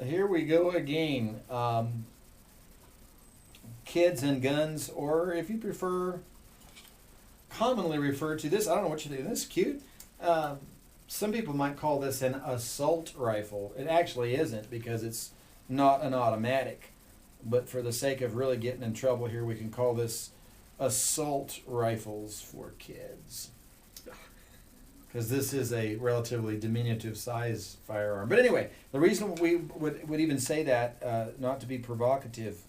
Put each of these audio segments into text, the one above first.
Here we go again. Kids and guns, or if you prefer, commonly referred to this. I don't know what you think. This is cute. Uh, some people might call this an assault rifle. It actually isn't because it's not an automatic. But for the sake of really getting in trouble here, we can call this assault rifles for kids. Because this is a relatively diminutive size firearm. But anyway, the reason we would even say that, not to be provocative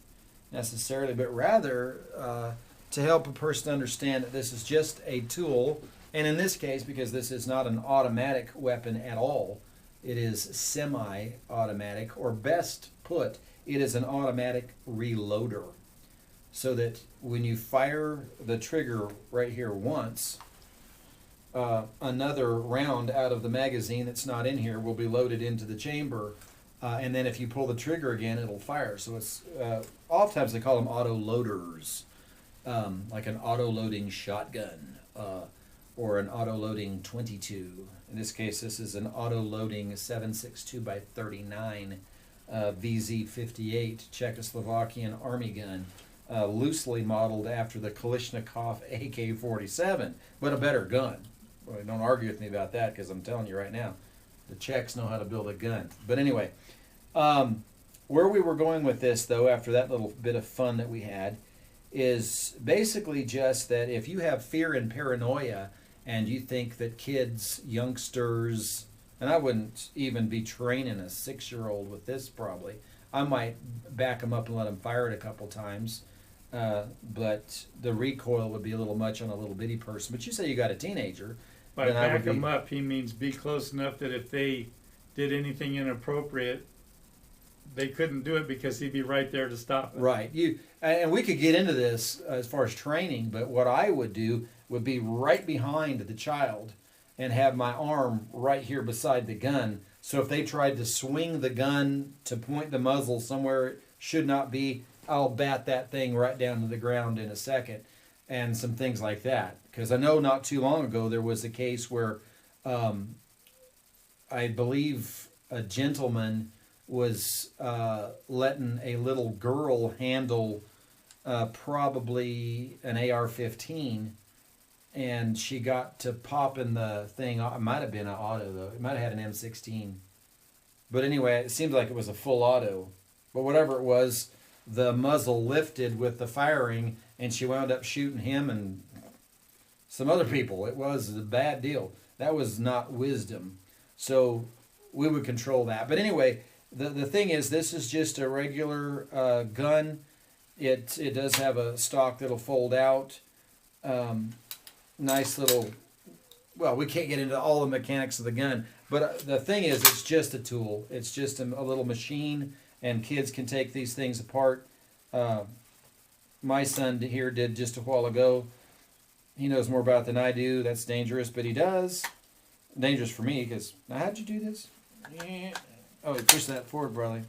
necessarily, but rather to help a person understand that this is just a tool. And in this case, because this is not an automatic weapon at all, it is semi-automatic, or best put, it is an automatic reloader. So that when you fire the trigger right here once, another round out of the magazine that's not in here will be loaded into the chamber, and then if you pull the trigger again, it'll fire. So it's oftentimes they call them auto loaders, like an auto loading shotgun or an auto loading 22. In this case, this is an auto loading 7.62 by 39 VZ-58 Czechoslovakian army gun. Loosely modeled after the Kalashnikov AK-47, but a better gun. Well, don't argue with me about that, because I'm telling you right now, the Czechs know how to build a gun. But anyway, where we were going with this, though, after that little bit of fun that we had, is basically just that if you have fear and paranoia and you think that kids, youngsters, and I wouldn't even be training a 6-year-old with this probably. I might back them up and let them fire it a couple times. But the recoil would be a little much on a little bitty person. But you say you got a teenager. By back them up, he means be close enough that if they did anything inappropriate, they couldn't do it because he'd be right there to stop it. Right. And we could get into this as far as training, but what I would do would be right behind the child and have my arm right here beside the gun. So if they tried to swing the gun to point the muzzle somewhere it should not be, I'll bat that thing right down to the ground in a second, and some things like that. Because I know not too long ago there was a case where I believe a gentleman was letting a little girl handle probably an AR-15, and she got to popping the thing. It might have been an auto, though. It might have had an M16. But anyway, it seemed like it was a full auto. But whatever it was, the muzzle lifted with the firing, and she wound up shooting him and some other people. It was a bad deal. That was not wisdom. So we would control that. But anyway, the thing is, this is just a regular gun. It does have a stock that'll fold out. Nice little, well, we can't get into all the mechanics of the gun, but the thing is, it's just a tool. It's just a little machine, and kids can take these things apart. My son here did just a while ago. He knows more about it than I do. That's dangerous, but he does. Dangerous for me, because, now how'd you do this? Yeah. Oh, you push that forward, brother.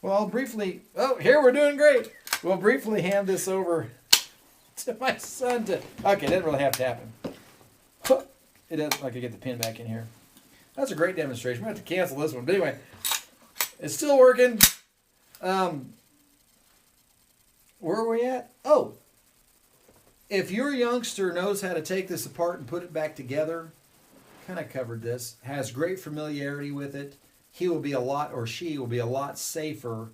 Well, I'll briefly, here we're doing great. We'll briefly hand this over to my son to, okay, it didn't really have to happen. It doesn't, I could get the pin back in here. That's a great demonstration. We're going to have to cancel this one. But anyway, it's still working. Where are we at? Oh, if your youngster knows how to take this apart and put it back together, kind of covered this, has great familiarity with it, he will be a lot, or she will be a lot safer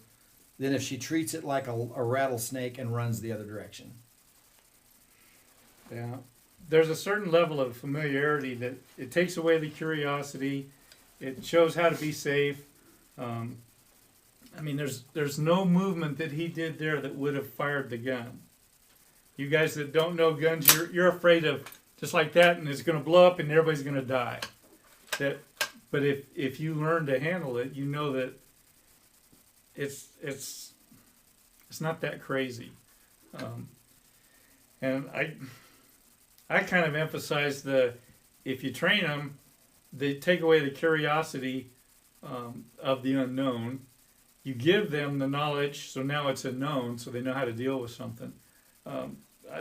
than if she treats it like a rattlesnake and runs the other direction. Yeah. There's a certain level of familiarity that it takes away the curiosity. It shows how to be safe. I mean, there's no movement that he did there that would have fired the gun. You guys that don't know guns, you're afraid of just like that, and it's going to blow up and everybody's going to die. But if you learn to handle it, you know that it's not that crazy. And I kind of emphasize if you train them, they take away the curiosity of the unknown. You give them the knowledge, so now it's a known, so they know how to deal with something.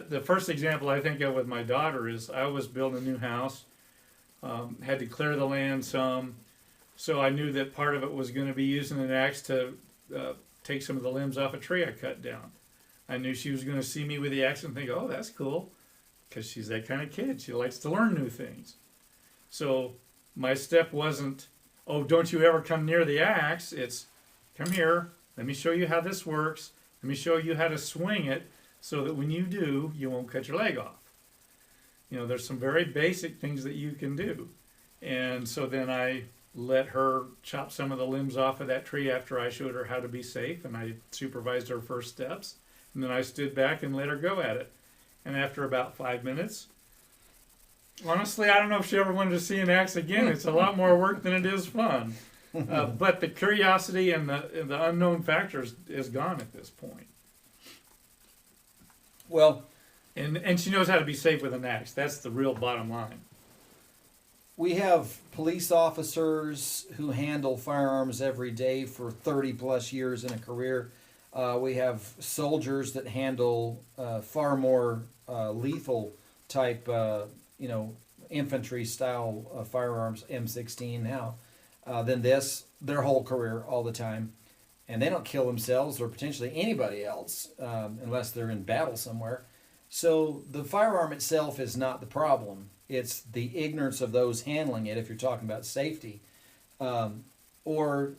The first example I think of with my daughter is I was building a new house. had to clear the land some. So I knew that part of it was going to be using an axe to take some of the limbs off a tree I cut down. I knew she was going to see me with the axe and think, oh, that's cool, because she's that kind of kid. She likes to learn new things. So my step wasn't, oh, don't you ever come near the axe. It's, come here, let me show you how this works. Let me show you how to swing it so that when you do, you won't cut your leg off. You know, there's some very basic things that you can do. And so then I let her chop some of the limbs off of that tree after I showed her how to be safe, and I supervised her first steps. And then I stood back and let her go at it. And after about 5 minutes, honestly, I don't know if she ever wanted to see an axe again. It's a lot more work than it is fun. But the curiosity and the unknown factors is gone at this point. Well, and she knows how to be safe with an axe. That's the real bottom line. we have police officers who handle firearms every day for 30 plus years in a career. We have soldiers that handle far more lethal type, infantry style firearms, M16 now, than this, their whole career, all the time. And they don't kill themselves or potentially anybody else unless they're in battle somewhere. So the firearm itself is not the problem. It's the ignorance of those handling it, if you're talking about safety. Or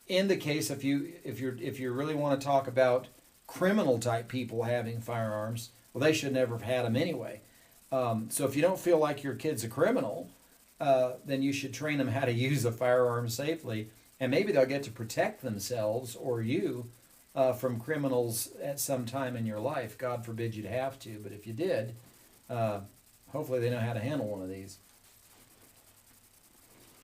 in the case, if you really want to talk about criminal type people having firearms, well, they should never have had them anyway. So if you don't feel like your kid's a criminal, then you should train them how to use a firearm safely, and maybe they'll get to protect themselves or you from criminals at some time in your life. God forbid you'd have to, but if you did, hopefully they know how to handle one of these.